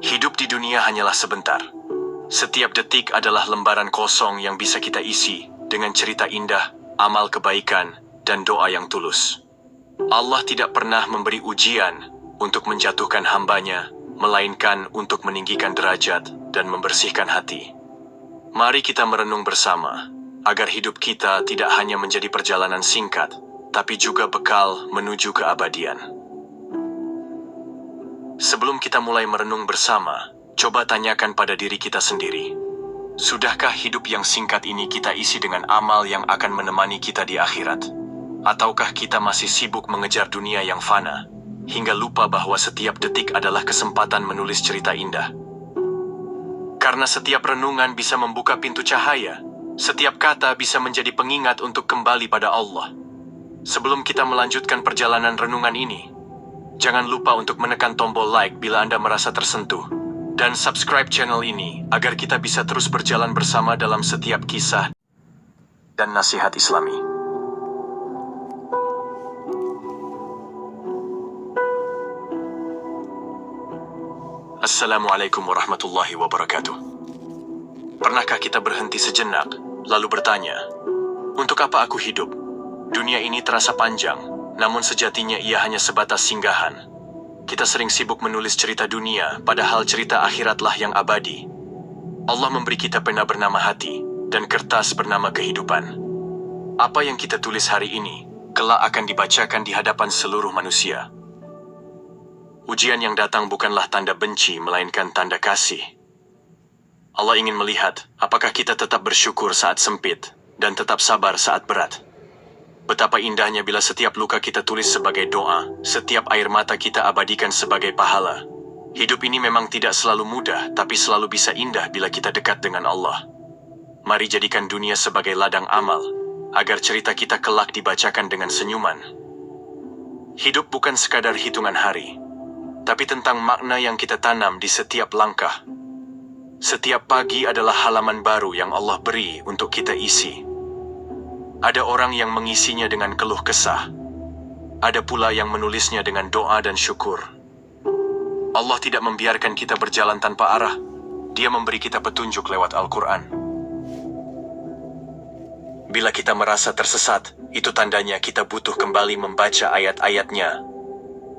Hidup di dunia hanyalah sebentar. Setiap detik adalah lembaran kosong yang bisa kita isi dengan cerita indah, amal kebaikan, dan doa yang tulus. Allah tidak pernah memberi ujian untuk menjatuhkan hambanya, melainkan untuk meninggikan derajat dan membersihkan hati. Mari kita merenung bersama, agar hidup kita tidak hanya menjadi perjalanan singkat, tapi juga bekal menuju keabadian. Sebelum kita mulai merenung bersama, coba tanyakan pada diri kita sendiri. Sudahkah hidup yang singkat ini kita isi dengan amal yang akan menemani kita di akhirat? Ataukah kita masih sibuk mengejar dunia yang fana, hingga lupa bahwa setiap detik adalah kesempatan menulis cerita indah? Karena setiap renungan bisa membuka pintu cahaya, setiap kata bisa menjadi pengingat untuk kembali pada Allah. Sebelum kita melanjutkan perjalanan renungan ini, jangan lupa untuk menekan tombol like bila Anda merasa tersentuh, dan subscribe channel ini agar kita bisa terus berjalan bersama dalam setiap kisah dan nasihat Islami. Assalamualaikum warahmatullahi wabarakatuh. Pernahkah kita berhenti sejenak, lalu bertanya, untuk apa aku hidup? Dunia ini terasa panjang, namun sejatinya ia hanya sebatas singgahan. Kita sering sibuk menulis cerita dunia, padahal cerita akhiratlah yang abadi. Allah memberi kita pena bernama hati, dan kertas bernama kehidupan. Apa yang kita tulis hari ini, kelak akan dibacakan di hadapan seluruh manusia. Ujian yang datang bukanlah tanda benci, melainkan tanda kasih. Allah ingin melihat apakah kita tetap bersyukur saat sempit dan tetap sabar saat berat. Betapa indahnya bila setiap luka kita tulis sebagai doa, setiap air mata kita abadikan sebagai pahala. Hidup ini memang tidak selalu mudah, tapi selalu bisa indah bila kita dekat dengan Allah. Mari jadikan dunia sebagai ladang amal, agar cerita kita kelak dibacakan dengan senyuman. Hidup bukan sekadar hitungan hari, tapi tentang makna yang kita tanam di setiap langkah. Setiap pagi adalah halaman baru yang Allah beri untuk kita isi. Ada orang yang mengisinya dengan keluh kesah. Ada pula yang menulisnya dengan doa dan syukur. Allah tidak membiarkan kita berjalan tanpa arah. Dia memberi kita petunjuk lewat Al-Quran. Bila kita merasa tersesat, itu tandanya kita butuh kembali membaca ayat-ayatnya.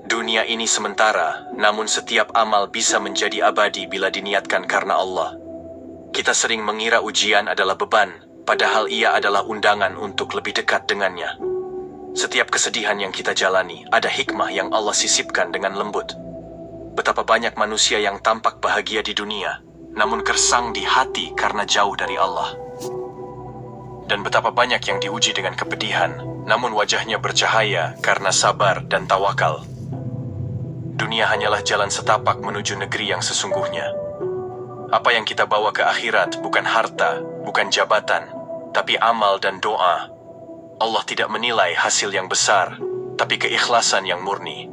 Dunia ini sementara, namun setiap amal bisa menjadi abadi bila diniatkan karena Allah. Kita sering mengira ujian adalah beban, padahal ia adalah undangan untuk lebih dekat dengannya. Setiap kesedihan yang kita jalani, ada hikmah yang Allah sisipkan dengan lembut. Betapa banyak manusia yang tampak bahagia di dunia, namun gersang di hati karena jauh dari Allah. Dan betapa banyak yang diuji dengan kepedihan, namun wajahnya bercahaya karena sabar dan tawakal. Dunia hanyalah jalan setapak menuju negeri yang sesungguhnya. Apa yang kita bawa ke akhirat bukan harta, bukan jabatan, tapi amal dan doa. Allah tidak menilai hasil yang besar, tapi keikhlasan yang murni.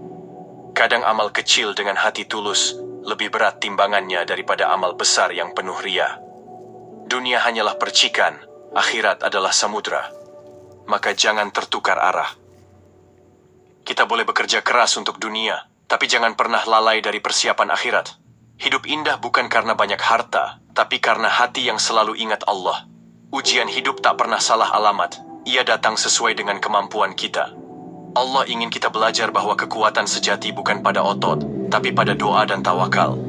Kadang amal kecil dengan hati tulus lebih berat timbangannya daripada amal besar yang penuh ria. Dunia hanyalah percikan, akhirat adalah samudra. Maka jangan tertukar arah. Kita boleh bekerja keras untuk dunia, tapi jangan pernah lalai dari persiapan akhirat. Hidup indah bukan karena banyak harta, tapi karena hati yang selalu ingat Allah. Ujian hidup tak pernah salah alamat. Ia datang sesuai dengan kemampuan kita. Allah ingin kita belajar bahwa kekuatan sejati bukan pada otot, tapi pada doa dan tawakal.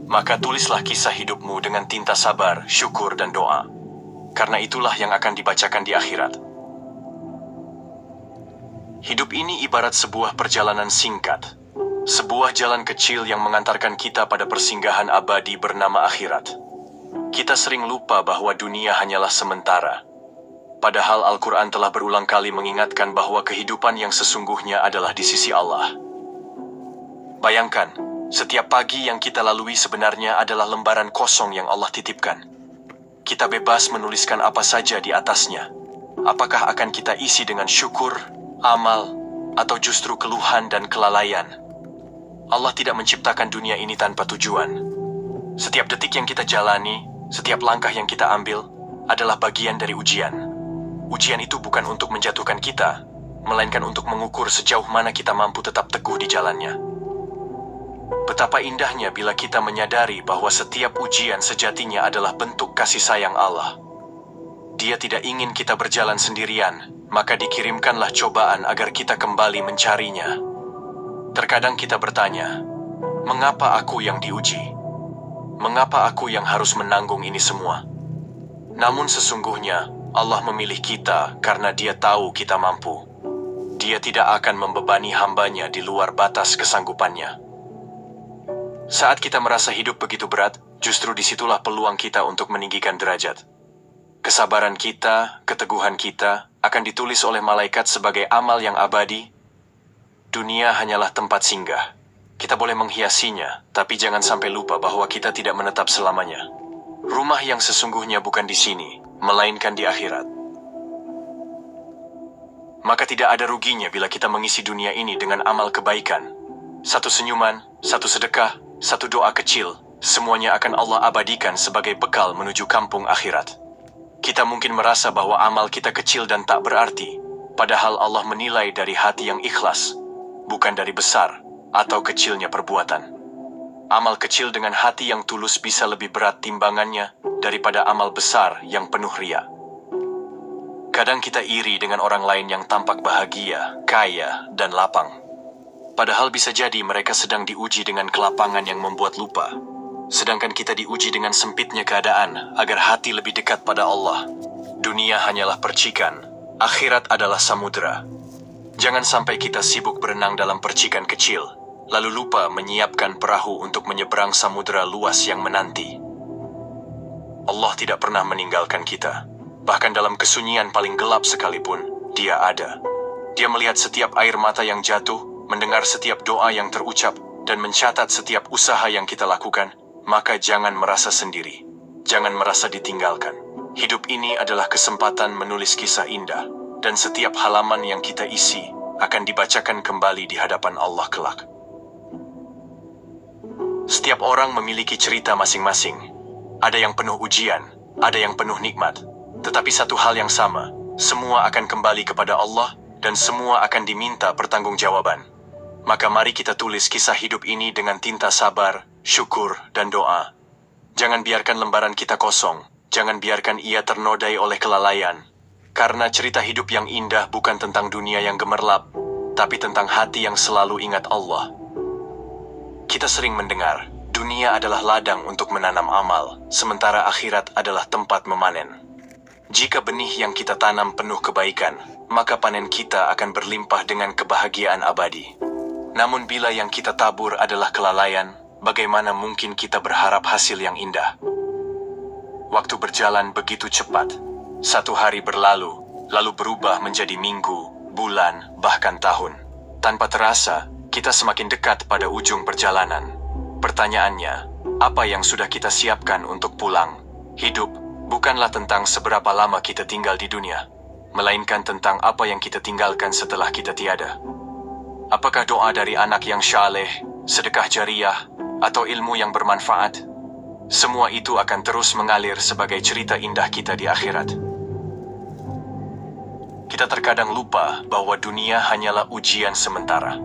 Maka tulislah kisah hidupmu dengan tinta sabar, syukur, dan doa. Karena itulah yang akan dibacakan di akhirat. Hidup ini ibarat sebuah perjalanan singkat. Sebuah jalan kecil yang mengantarkan kita pada persinggahan abadi bernama akhirat. Kita sering lupa bahwa dunia hanyalah sementara. Padahal Al-Quran telah berulang kali mengingatkan bahwa kehidupan yang sesungguhnya adalah di sisi Allah. Bayangkan, setiap pagi yang kita lalui sebenarnya adalah lembaran kosong yang Allah titipkan. Kita bebas menuliskan apa saja di atasnya. Apakah akan kita isi dengan syukur, amal, atau justru keluhan dan kelalaian? Allah tidak menciptakan dunia ini tanpa tujuan. Setiap detik yang kita jalani, setiap langkah yang kita ambil, adalah bagian dari ujian. Ujian itu bukan untuk menjatuhkan kita, melainkan untuk mengukur sejauh mana kita mampu tetap teguh di jalannya. Betapa Betapa indahnya bila kita menyadari bahwa setiap ujian sejatinya adalah bentuk kasih sayang Allah. Dia tidak ingin kita berjalan sendirian, maka dikirimkanlah cobaan agar kita kembali mencarinya. Terkadang kita bertanya, mengapa aku yang diuji? Mengapa aku yang harus menanggung ini semua? Namun sesungguhnya, Allah memilih kita karena Dia tahu kita mampu. Dia tidak akan membebani hambanya di luar batas kesanggupannya. Saat kita merasa hidup begitu berat, justru disitulah peluang kita untuk meninggikan derajat. Kesabaran kita, keteguhan kita, akan ditulis oleh malaikat sebagai amal yang abadi. Dunia hanyalah tempat singgah. Kita boleh menghiasinya, tapi jangan sampai lupa bahwa kita tidak menetap selamanya. Rumah yang sesungguhnya bukan di sini, melainkan di akhirat. Maka tidak ada ruginya bila kita mengisi dunia ini dengan amal kebaikan. Satu senyuman, satu sedekah, satu doa kecil, semuanya akan Allah abadikan sebagai bekal menuju kampung akhirat. Kita mungkin merasa bahwa amal kita kecil dan tak berarti, padahal Allah menilai dari hati yang ikhlas, bukan dari besar atau kecilnya perbuatan. Amal kecil dengan hati yang tulus bisa lebih berat timbangannya daripada amal besar yang penuh ria. Kadang kita iri dengan orang lain yang tampak bahagia, kaya, dan lapang. Padahal bisa jadi mereka sedang diuji dengan kelapangan yang membuat lupa. Sedangkan kita diuji dengan sempitnya keadaan agar hati lebih dekat pada Allah. Dunia hanyalah percikan, akhirat adalah samudera. Jangan sampai kita sibuk berenang dalam percikan kecil, lalu lupa menyiapkan perahu untuk menyeberang samudera luas yang menanti. Allah tidak pernah meninggalkan kita. Bahkan dalam kesunyian paling gelap sekalipun, Dia ada. Dia melihat setiap air mata yang jatuh, mendengar setiap doa yang terucap, dan mencatat setiap usaha yang kita lakukan. Maka jangan merasa sendiri. Jangan merasa ditinggalkan. Hidup ini adalah kesempatan menulis kisah indah, dan setiap halaman yang kita isi akan dibacakan kembali di hadapan Allah kelak. Setiap orang memiliki cerita masing-masing. Ada yang penuh ujian, ada yang penuh nikmat. Tetapi satu hal yang sama, semua akan kembali kepada Allah dan semua akan diminta pertanggungjawaban. Maka mari kita tulis kisah hidup ini dengan tinta sabar, syukur, dan doa. Jangan biarkan lembaran kita kosong, jangan biarkan ia ternodai oleh kelalaian. Karena cerita hidup yang indah bukan tentang dunia yang gemerlap, tapi tentang hati yang selalu ingat Allah. Kita sering mendengar, dunia adalah ladang untuk menanam amal, sementara akhirat adalah tempat memanen. Jika benih yang kita tanam penuh kebaikan, maka panen kita akan berlimpah dengan kebahagiaan abadi. Namun bila yang kita tabur adalah kelalaian, bagaimana mungkin kita berharap hasil yang indah? Waktu berjalan begitu cepat. Satu hari berlalu, lalu berubah menjadi minggu, bulan, bahkan tahun. Tanpa terasa, kita semakin dekat pada ujung perjalanan. Pertanyaannya, apa yang sudah kita siapkan untuk pulang? Hidup bukanlah tentang seberapa lama kita tinggal di dunia, melainkan tentang apa yang kita tinggalkan setelah kita tiada. Apakah doa dari anak yang syaleh, sedekah jariah, atau ilmu yang bermanfaat? Semua itu akan terus mengalir sebagai cerita indah kita di akhirat. Kita terkadang lupa bahwa dunia hanyalah ujian sementara.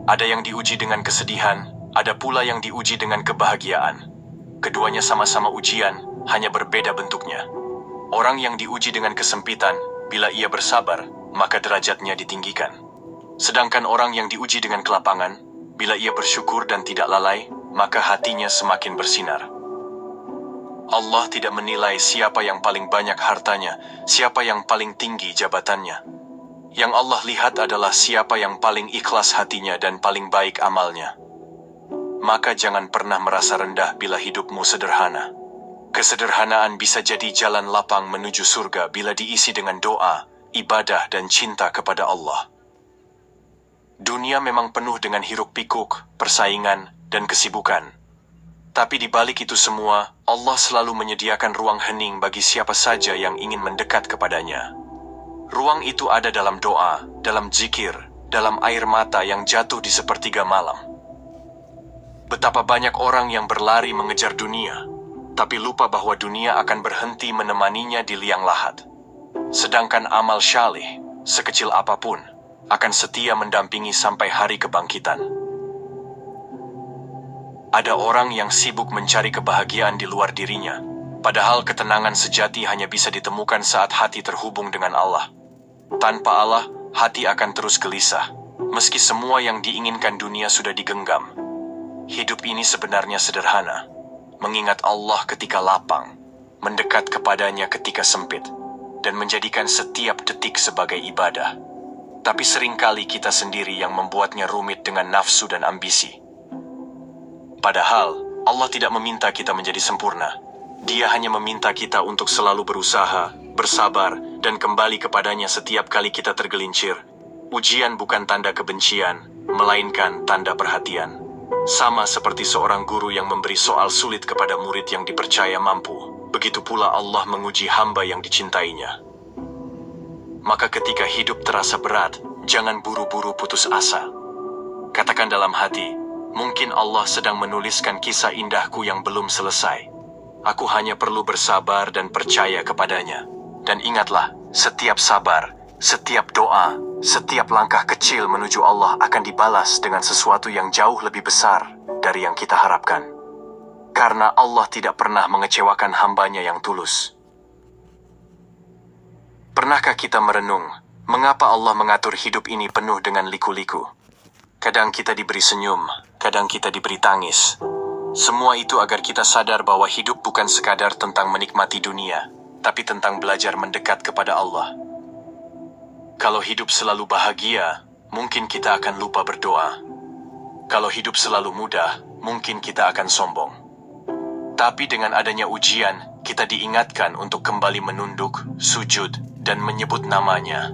Ada yang diuji dengan kesedihan, ada pula yang diuji dengan kebahagiaan. Keduanya sama-sama ujian, hanya berbeda bentuknya. Orang yang diuji dengan kesempitan, bila ia bersabar, maka derajatnya ditinggikan. Sedangkan orang yang diuji dengan kelapangan, bila ia bersyukur dan tidak lalai, maka hatinya semakin bersinar. Allah tidak menilai siapa yang paling banyak hartanya, siapa yang paling tinggi jabatannya. Yang Allah lihat adalah siapa yang paling ikhlas hatinya dan paling baik amalnya. Maka jangan pernah merasa rendah bila hidupmu sederhana. Kesederhanaan bisa jadi jalan lapang menuju surga bila diisi dengan doa, ibadah, dan cinta kepada Allah. Dunia memang penuh dengan hiruk-pikuk, persaingan, dan kesibukan. Tapi di balik itu semua, Allah selalu menyediakan ruang hening bagi siapa saja yang ingin mendekat kepadanya. Ruang itu ada dalam doa, dalam zikir, dalam air mata yang jatuh di sepertiga malam. Betapa banyak orang yang berlari mengejar dunia, tapi lupa bahwa dunia akan berhenti menemaninya di liang lahat. Sedangkan amal syalih, sekecil apapun, akan setia mendampingi sampai hari kebangkitan. Ada orang yang sibuk mencari kebahagiaan di luar dirinya, padahal ketenangan sejati hanya bisa ditemukan saat hati terhubung dengan Allah. Tanpa Allah, hati akan terus gelisah, meski semua yang diinginkan dunia sudah digenggam. Hidup ini sebenarnya sederhana, mengingat Allah ketika lapang, mendekat kepadanya ketika sempit, dan menjadikan setiap detik sebagai ibadah. Tapi seringkali kita sendiri yang membuatnya rumit dengan nafsu dan ambisi. Padahal, Allah tidak meminta kita menjadi sempurna. Dia hanya meminta kita untuk selalu berusaha, bersabar, dan kembali kepadanya setiap kali kita tergelincir. Ujian bukan tanda kebencian, melainkan tanda perhatian. Sama seperti seorang guru yang memberi soal sulit kepada murid yang dipercaya mampu, begitu pula Allah menguji hamba yang dicintainya. Maka ketika hidup terasa berat, jangan buru-buru putus asa. Katakan dalam hati, mungkin Allah sedang menuliskan kisah indahku yang belum selesai. Aku hanya perlu bersabar dan percaya kepadanya. Dan ingatlah, setiap sabar, setiap doa, setiap langkah kecil menuju Allah akan dibalas dengan sesuatu yang jauh lebih besar dari yang kita harapkan. Karena Allah tidak pernah mengecewakan hambanya yang tulus. Pernahkah kita merenung, mengapa Allah mengatur hidup ini penuh dengan liku-liku? Kadang kita diberi senyum, kadang kita diberi tangis. Semua itu agar kita sadar bahwa hidup bukan sekadar tentang menikmati dunia, tapi tentang belajar mendekat kepada Allah. Kalau hidup selalu bahagia, mungkin kita akan lupa berdoa. Kalau hidup selalu mudah, mungkin kita akan sombong. Tapi dengan adanya ujian, kita diingatkan untuk kembali menunduk, sujud, dan menyebut namanya.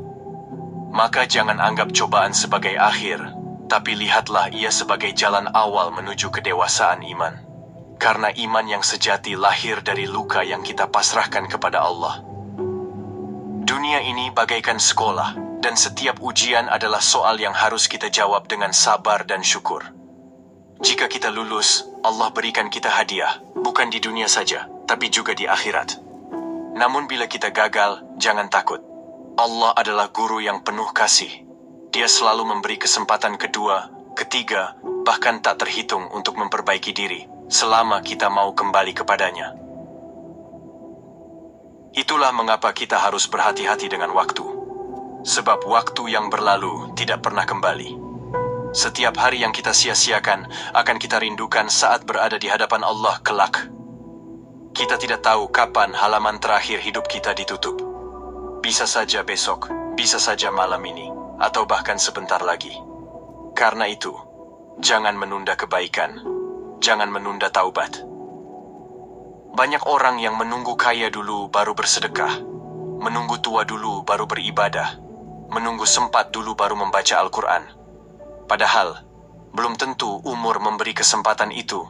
Maka jangan anggap cobaan sebagai akhir, tapi lihatlah ia sebagai jalan awal menuju kedewasaan iman. Karena iman yang sejati lahir dari luka yang kita pasrahkan kepada Allah. Dunia ini bagaikan sekolah, dan setiap ujian adalah soal yang harus kita jawab dengan sabar dan syukur. Jika kita lulus, Allah berikan kita hadiah, bukan di dunia saja, tapi juga di akhirat. Namun bila kita gagal, jangan takut. Allah adalah guru yang penuh kasih. Dia selalu memberi kesempatan kedua, ketiga, bahkan tak terhitung untuk memperbaiki diri, selama kita mau kembali kepadanya. Itulah mengapa kita harus berhati-hati dengan waktu. Sebab waktu yang berlalu tidak pernah kembali. Setiap hari yang kita sia-siakan akan kita rindukan saat berada di hadapan Allah kelak. Kita tidak tahu kapan halaman terakhir hidup kita ditutup. Bisa saja besok, bisa saja malam ini, atau bahkan sebentar lagi. Karena itu, jangan menunda kebaikan, jangan menunda taubat. Banyak orang yang menunggu kaya dulu baru bersedekah, menunggu tua dulu baru beribadah, menunggu sempat dulu baru membaca Al-Quran. Padahal, belum tentu umur memberi kesempatan itu.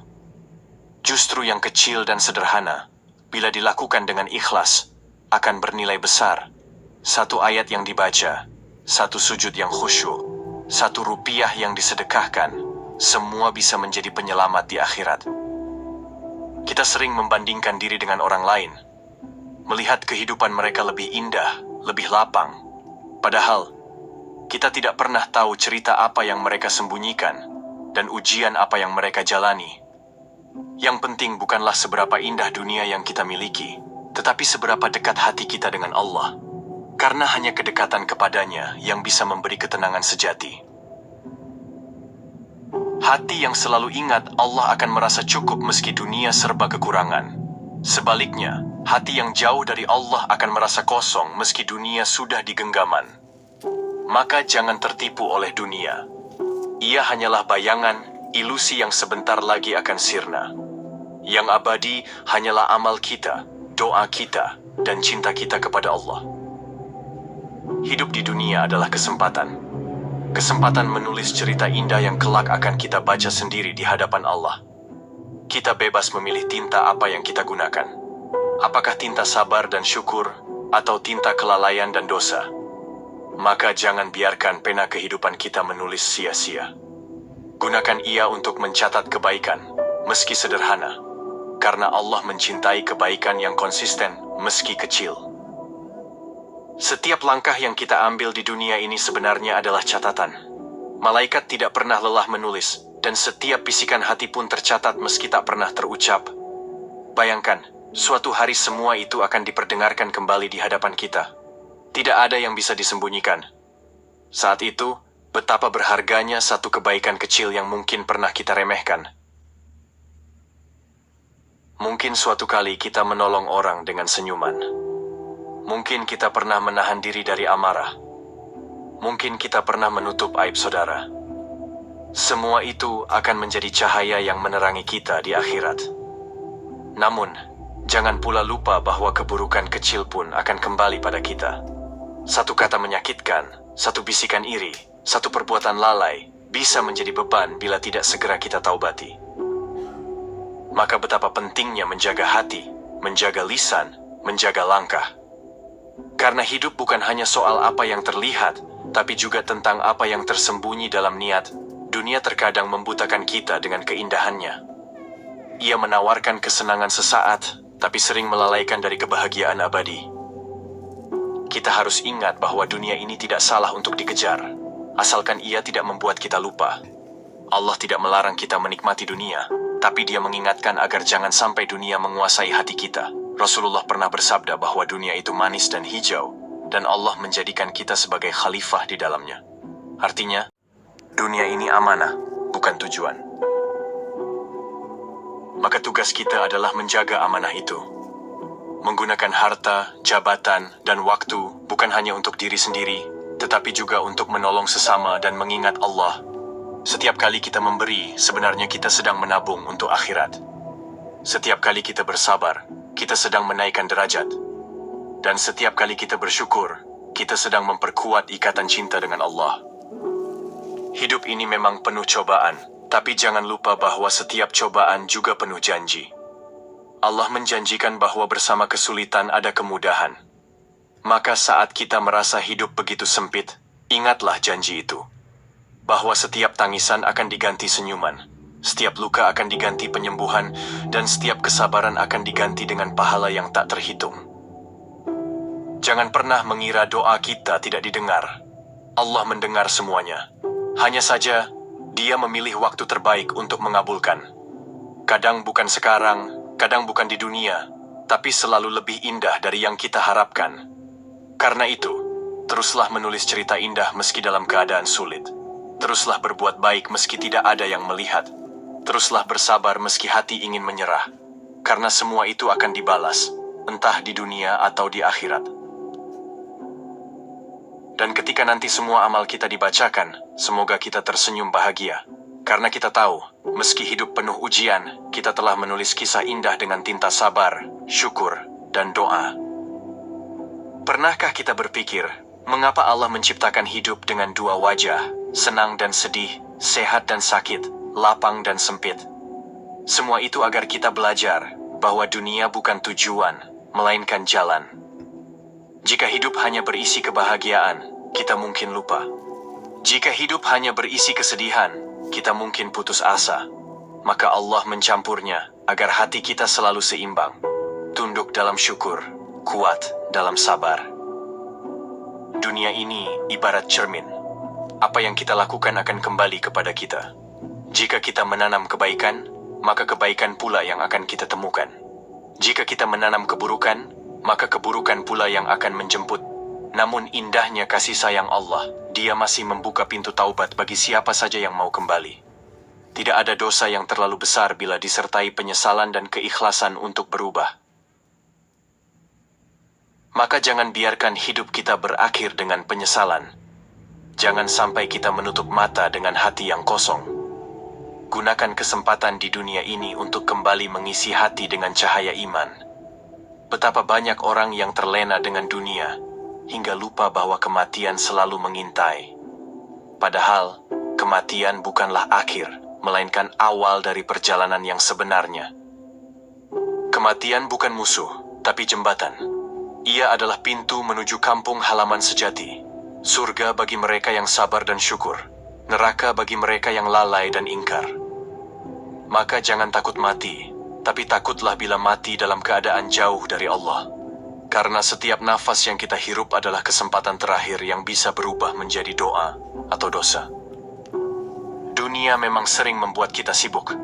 Justru yang kecil dan sederhana, bila dilakukan dengan ikhlas, akan bernilai besar. Satu ayat yang dibaca, satu sujud yang khusyuk, satu rupiah yang disedekahkan, semua bisa menjadi penyelamat di akhirat. Kita sering membandingkan diri dengan orang lain, melihat kehidupan mereka lebih indah, lebih lapang. Padahal, kita tidak pernah tahu cerita apa yang mereka sembunyikan, dan ujian apa yang mereka jalani. Yang penting bukanlah seberapa indah dunia yang kita miliki, tetapi seberapa dekat hati kita dengan Allah. Karena hanya kedekatan kepadanya yang bisa memberi ketenangan sejati. Hati yang selalu ingat Allah akan merasa cukup meski dunia serba kekurangan. Sebaliknya, hati yang jauh dari Allah akan merasa kosong meski dunia sudah di genggaman. Maka jangan tertipu oleh dunia. Ia hanyalah bayangan, ilusi yang sebentar lagi akan sirna. Yang abadi hanyalah amal kita, doa kita, dan cinta kita kepada Allah. Hidup di dunia adalah kesempatan. Kesempatan menulis cerita indah yang kelak akan kita baca sendiri di hadapan Allah. Kita bebas memilih tinta apa yang kita gunakan. Apakah tinta sabar dan syukur, atau tinta kelalaian dan dosa? Maka jangan biarkan pena kehidupan kita menulis sia-sia. Gunakan ia untuk mencatat kebaikan, meski sederhana. Karena Allah mencintai kebaikan yang konsisten, meski kecil. Setiap langkah yang kita ambil di dunia ini sebenarnya adalah catatan. Malaikat tidak pernah lelah menulis, dan dan setiap bisikan hati pun tercatat meski tak pernah terucap. Bayangkan, suatu hari semua itu akan diperdengarkan kembali di hadapan kita. Tidak ada yang bisa disembunyikan. Saat itu, betapa berharganya satu kebaikan kecil yang mungkin pernah kita remehkan. Mungkin suatu kali kita menolong orang dengan senyuman. Mungkin kita pernah menahan diri dari amarah. Mungkin kita pernah menutup aib saudara. Semua itu akan menjadi cahaya yang menerangi kita di akhirat. Namun, jangan pula lupa bahwa keburukan kecil pun akan kembali pada kita. Satu kata menyakitkan, satu bisikan iri, satu perbuatan lalai, bisa menjadi beban bila tidak segera kita taubati. Maka betapa pentingnya menjaga hati, menjaga lisan, menjaga langkah. Karena hidup bukan hanya soal apa yang terlihat, tapi juga tentang apa yang tersembunyi dalam niat. Dunia terkadang membutakan kita dengan keindahannya. Ia menawarkan kesenangan sesaat, tapi sering melalaikan dari kebahagiaan abadi. Kita harus ingat bahwa dunia ini tidak salah untuk dikejar, asalkan ia tidak membuat kita lupa. Allah tidak melarang kita menikmati dunia, tapi Dia mengingatkan agar jangan sampai dunia menguasai hati kita. Rasulullah pernah bersabda bahwa dunia itu manis dan hijau, dan Allah menjadikan kita sebagai khalifah di dalamnya. Artinya, dunia ini amanah, bukan tujuan. Maka tugas kita adalah menjaga amanah itu. Menggunakan harta, jabatan, dan waktu bukan hanya untuk diri sendiri, tetapi juga untuk menolong sesama dan mengingat Allah. Setiap kali kita memberi, sebenarnya kita sedang menabung untuk akhirat. Setiap kali kita bersabar, kita sedang menaikkan derajat. Dan setiap kali kita bersyukur, kita sedang memperkuat ikatan cinta dengan Allah. Hidup ini memang penuh cobaan, tapi jangan lupa bahwa setiap cobaan juga penuh janji. Allah menjanjikan bahwa bersama kesulitan ada kemudahan. Maka saat kita merasa hidup begitu sempit, ingatlah janji itu. Bahwa setiap tangisan akan diganti senyuman, setiap luka akan diganti penyembuhan, dan setiap kesabaran akan diganti dengan pahala yang tak terhitung. Jangan pernah mengira doa kita tidak didengar. Allah mendengar semuanya. Hanya saja, Dia memilih waktu terbaik untuk mengabulkan. Kadang bukan sekarang, kadang bukan di dunia, tapi selalu lebih indah dari yang kita harapkan. Karena itu, teruslah menulis cerita indah meski dalam keadaan sulit. Teruslah berbuat baik meski tidak ada yang melihat. Teruslah bersabar meski hati ingin menyerah. Karena semua itu akan dibalas, entah di dunia atau di akhirat. Dan ketika nanti semua amal kita dibacakan, semoga kita tersenyum bahagia. Karena kita tahu, meski hidup penuh ujian, kita telah menulis kisah indah dengan tinta sabar, syukur, dan doa. Pernahkah kita berpikir, mengapa Allah menciptakan hidup dengan dua wajah, senang dan sedih, sehat dan sakit, lapang dan sempit? Semua itu agar kita belajar bahwa dunia bukan tujuan, melainkan jalan. Jika hidup hanya berisi kebahagiaan, kita mungkin lupa. Jika hidup hanya berisi kesedihan, kita mungkin putus asa. Maka Allah mencampurnya agar hati kita selalu seimbang. Tunduk dalam syukur, kuat dalam sabar. Dunia ini ibarat cermin. Apa yang kita lakukan akan kembali kepada kita. Jika kita menanam kebaikan, maka kebaikan pula yang akan kita temukan. Jika kita menanam keburukan, maka keburukan pula yang akan menjemput. Namun indahnya kasih sayang Allah, Dia masih membuka pintu taubat bagi siapa saja yang mau kembali. Tidak ada dosa yang terlalu besar bila disertai penyesalan dan keikhlasan untuk berubah. Maka jangan biarkan hidup kita berakhir dengan penyesalan. Jangan sampai kita menutup mata dengan hati yang kosong. Gunakan kesempatan di dunia ini untuk kembali mengisi hati dengan cahaya iman. Betapa banyak orang yang terlena dengan dunia, hingga lupa bahwa kematian selalu mengintai. Padahal, kematian bukanlah akhir, melainkan awal dari perjalanan yang sebenarnya. Kematian bukan musuh, tapi jembatan. Ia adalah pintu menuju kampung halaman sejati. Surga bagi mereka yang sabar dan syukur. Neraka bagi mereka yang lalai dan ingkar. Maka jangan takut mati, tapi takutlah bila mati dalam keadaan jauh dari Allah. Karena setiap nafas yang kita hirup adalah kesempatan terakhir yang bisa berubah menjadi doa atau dosa. Dunia Dunia memang sering membuat kita sibuk.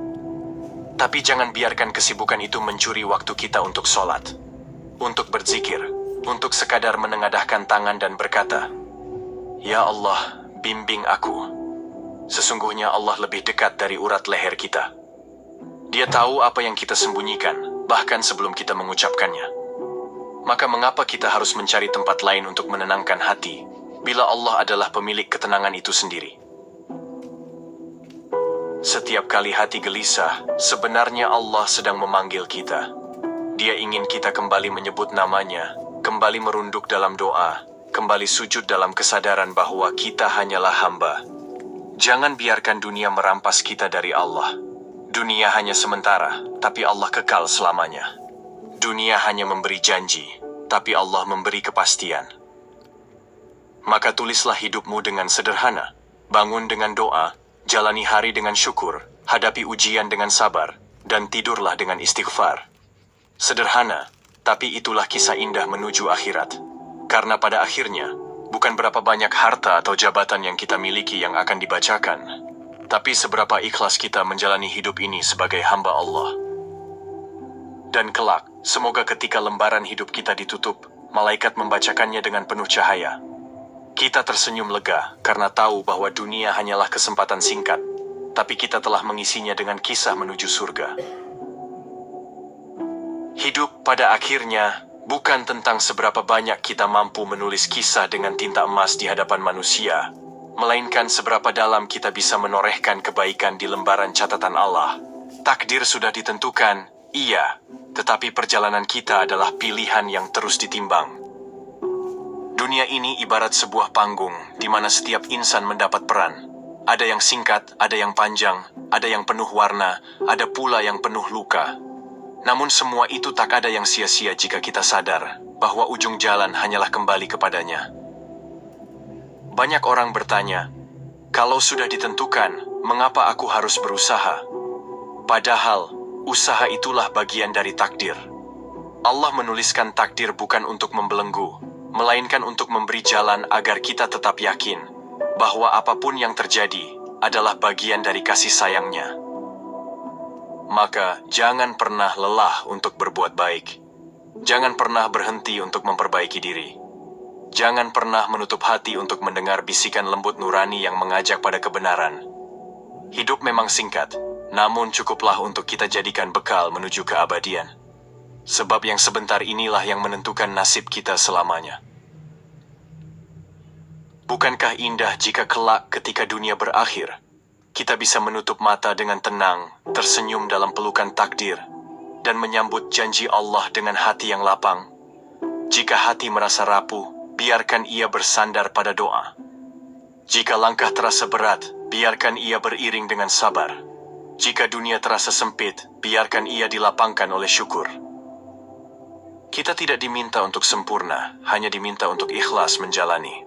Tapi jangan biarkan kesibukan itu mencuri waktu kita untuk sholat, untuk berzikir, untuk sekadar menengadahkan tangan dan berkata, "Ya Allah, bimbing aku." Sesungguhnya Allah lebih dekat dari urat leher kita. Dia tahu apa yang kita sembunyikan, bahkan sebelum kita mengucapkannya. Maka mengapa kita harus mencari tempat lain untuk menenangkan hati, bila Allah adalah pemilik ketenangan itu sendiri? Setiap kali hati gelisah, sebenarnya Allah sedang memanggil kita. Dia ingin kita kembali menyebut namanya, kembali merunduk dalam doa, kembali sujud dalam kesadaran bahwa kita hanyalah hamba. Jangan biarkan dunia merampas kita dari Allah. Dunia hanya sementara, tapi Allah kekal selamanya. Dunia hanya memberi janji, tapi Allah memberi kepastian. Maka tulislah hidupmu dengan sederhana, bangun dengan doa, jalani hari dengan syukur, hadapi ujian dengan sabar, dan tidurlah dengan istighfar. Sederhana, tapi itulah kisah indah menuju akhirat. Karena pada akhirnya, bukan berapa banyak harta atau jabatan yang kita miliki yang akan dibacakan, tapi seberapa ikhlas kita menjalani hidup ini sebagai hamba Allah. Dan kelak, semoga ketika lembaran hidup kita ditutup, malaikat membacakannya dengan penuh cahaya. Kita tersenyum lega karena tahu bahwa dunia hanyalah kesempatan singkat, tapi kita telah mengisinya dengan kisah menuju surga. Hidup pada akhirnya bukan tentang seberapa banyak kita mampu menulis kisah dengan tinta emas di hadapan manusia, melainkan seberapa dalam kita bisa menorehkan kebaikan di lembaran catatan Allah. Takdir sudah ditentukan, iya, tetapi perjalanan kita adalah pilihan yang terus ditimbang. Dunia ini ibarat sebuah panggung di mana setiap insan mendapat peran. Ada yang singkat, ada yang panjang, ada yang penuh warna, ada pula yang penuh luka. Namun semua itu tak ada yang sia-sia jika kita sadar bahwa ujung jalan hanyalah kembali kepadanya. Banyak orang bertanya, kalau sudah ditentukan, mengapa aku harus berusaha? Padahal, usaha itulah bagian dari takdir. Allah menuliskan takdir bukan untuk membelenggu, melainkan untuk memberi jalan agar kita tetap yakin bahwa apapun yang terjadi adalah bagian dari kasih sayangnya. Maka jangan pernah lelah untuk berbuat baik. Jangan pernah berhenti untuk memperbaiki diri. Jangan pernah menutup hati untuk mendengar bisikan lembut nurani yang mengajak pada kebenaran. Hidup memang singkat, namun cukuplah untuk kita jadikan bekal menuju keabadian. Sebab yang sebentar inilah yang menentukan nasib kita selamanya. Bukankah indah jika kelak ketika dunia berakhir, kita bisa menutup mata dengan tenang, tersenyum dalam pelukan takdir, dan menyambut janji Allah dengan hati yang lapang? Jika hati merasa rapuh, biarkan ia bersandar pada doa. Jika langkah terasa berat, biarkan ia beriring dengan sabar. Jika dunia terasa sempit, biarkan ia dilapangkan oleh syukur. Kita tidak diminta untuk sempurna, hanya diminta untuk ikhlas menjalani.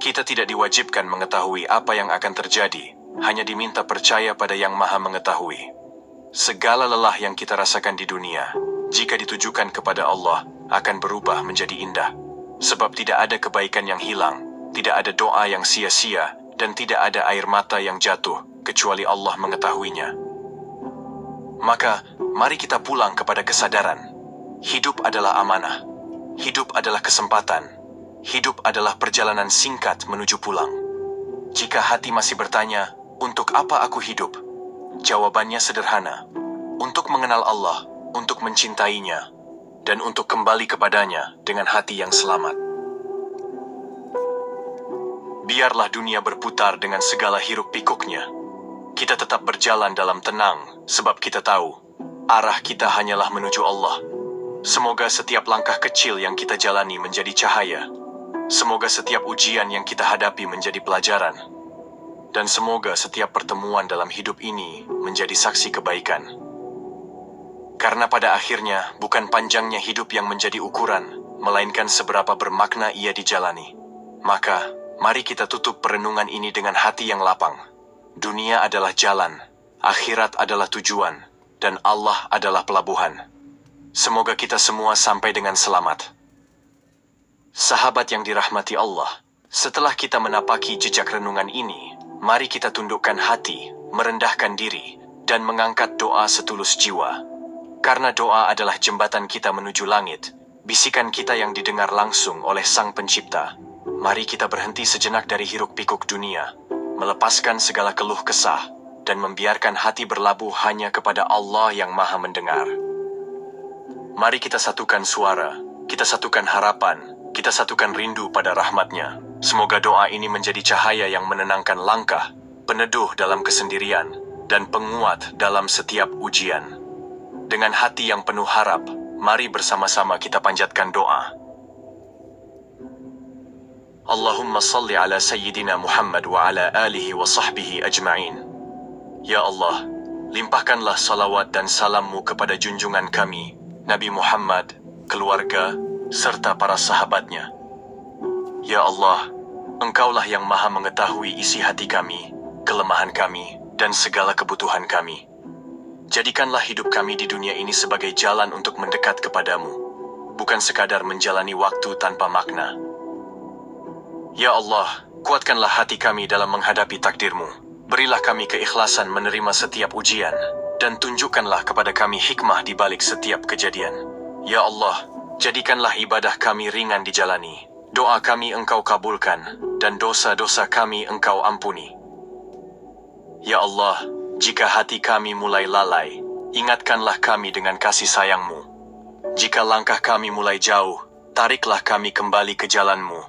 Kita tidak diwajibkan mengetahui apa yang akan terjadi, hanya diminta percaya pada Yang Maha Mengetahui. Segala lelah yang kita rasakan di dunia, jika ditujukan kepada Allah, akan berubah menjadi indah. Sebab tidak ada kebaikan yang hilang, tidak ada doa yang sia-sia, dan tidak ada air mata yang jatuh, kecuali Allah mengetahuinya. Maka, mari kita pulang kepada kesadaran. Hidup adalah amanah. Hidup adalah kesempatan. Hidup adalah perjalanan singkat menuju pulang. Jika hati masih bertanya, untuk apa aku hidup? Jawabannya sederhana. Untuk mengenal Allah, untuk mencintainya, dan untuk kembali kepadanya dengan hati yang selamat. Biarlah dunia berputar dengan segala hiruk pikuknya. Kita tetap berjalan dalam tenang, sebab kita tahu, arah kita hanyalah menuju Allah. Semoga setiap langkah kecil yang kita jalani menjadi cahaya. Semoga setiap ujian yang kita hadapi menjadi pelajaran. Dan semoga setiap pertemuan dalam hidup ini menjadi saksi kebaikan. Karena pada akhirnya bukan panjangnya hidup yang menjadi ukuran, melainkan seberapa bermakna ia dijalani. Maka, mari kita tutup perenungan ini dengan hati yang lapang. Dunia adalah jalan, akhirat adalah tujuan, dan Allah adalah pelabuhan. Semoga kita semua sampai dengan selamat. Sahabat yang dirahmati Allah, setelah kita menapaki jejak renungan ini, Mari kita tundukkan hati, merendahkan diri, dan mengangkat doa setulus jiwa. Karena doa adalah jembatan kita menuju langit, bisikan kita yang didengar langsung oleh Sang Pencipta. Mari kita berhenti sejenak dari hiruk-pikuk dunia, melepaskan segala keluh kesah, dan membiarkan hati berlabuh hanya kepada Allah yang Maha Mendengar. Mari kita satukan suara, kita satukan harapan, kita satukan rindu pada rahmat-Nya. Semoga doa ini menjadi cahaya yang menenangkan langkah, peneduh dalam kesendirian, dan penguat dalam setiap ujian. Dengan hati yang penuh harap, mari bersama-sama kita panjatkan doa. Allahumma salli ala Sayyidina Muhammad wa ala alihi wa sahbihi ajma'in. Ya Allah, limpahkanlah salawat dan salam-Mu kepada junjungan kami, Nabi Muhammad, keluarga, serta para sahabatnya. Ya Allah, Engkaulah yang Maha mengetahui isi hati kami, kelemahan kami, dan segala kebutuhan kami. Jadikanlah hidup kami di dunia ini sebagai jalan untuk mendekat kepadamu, bukan sekadar menjalani waktu tanpa makna. Ya Allah, kuatkanlah hati kami dalam menghadapi takdir-Mu. Berilah kami keikhlasan menerima setiap ujian, dan tunjukkanlah kepada kami hikmah di balik setiap kejadian. Ya Allah, jadikanlah ibadah kami ringan dijalani, doa kami Engkau kabulkan, dan dosa-dosa kami Engkau ampuni. Ya Allah, jika hati kami mulai lalai, ingatkanlah kami dengan kasih sayang-Mu. Jika langkah kami mulai jauh, tariklah kami kembali ke jalan-Mu.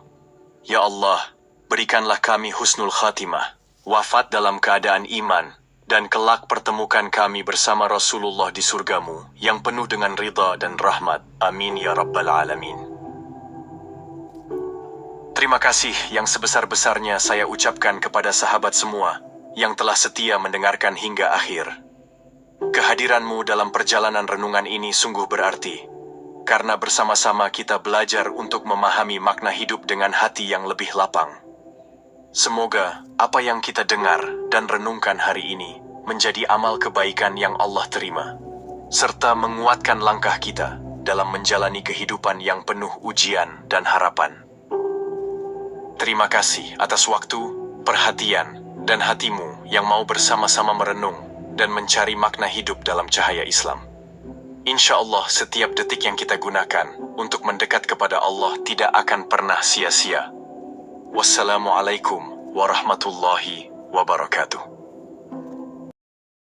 Ya Allah, berikanlah kami husnul khatimah, wafat dalam keadaan iman, dan kelak pertemukan kami bersama Rasulullah di surga-Mu, yang penuh dengan ridha dan rahmat. Amin ya Rabbal Alamin. Terima kasih yang sebesar-besarnya saya ucapkan kepada sahabat semua, yang telah setia mendengarkan hingga akhir. Kehadiran-Mu dalam perjalanan renungan ini sungguh berarti, karena bersama-sama kita belajar untuk memahami makna hidup dengan hati yang lebih lapang. Semoga apa yang kita dengar dan renungkan hari ini menjadi amal kebaikan yang Allah terima, serta menguatkan langkah kita dalam menjalani kehidupan yang penuh ujian dan harapan. Terima kasih atas waktu, perhatian, dan hatimu yang mau bersama-sama merenung dan mencari makna hidup dalam cahaya Islam. Insya Allah setiap detik yang kita gunakan untuk mendekat kepada Allah tidak akan pernah sia-sia. Wassalamualaikum warahmatullahi wabarakatuh.